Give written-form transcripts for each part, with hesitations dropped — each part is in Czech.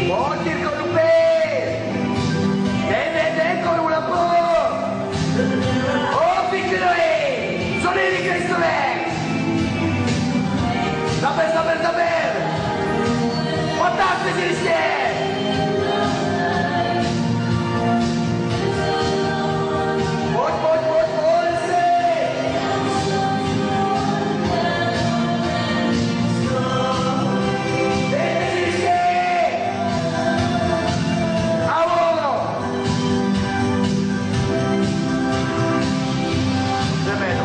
Pojď, Jirko, dupy! Jde, koruna, pojď! Pěkný! Co nejrychleji, Slovek! Zaber! 15 vteřiniště! Pojď si! Vteřiniště! A volno! Jdeme, no.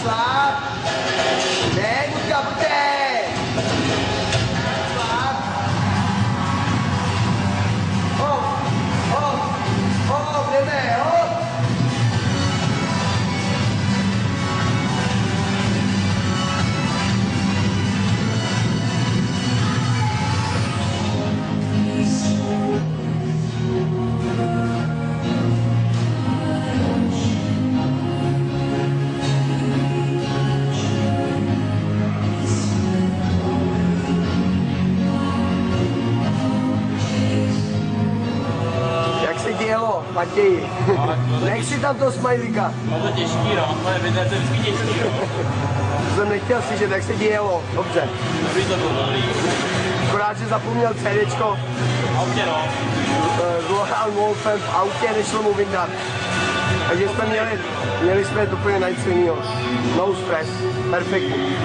Šláp. Ne, Gutka, pojďte. Šláp. Hop, jdeme, hop. Matěj, nech si tam toho smajlíka. No to těžký, no, ale vidíte, to je vždycky těžký. Jsem nechtěl slyšet, jak se dělo. Dobře. Dobrý to bylo, dobrý. Akorát, že zapomněl CDčko. V autě, no. Lohan Wolfem v autě, nešlo mu vyndat. Takže jsme měli jsme to úplně najcenýho. No stress, perfektní.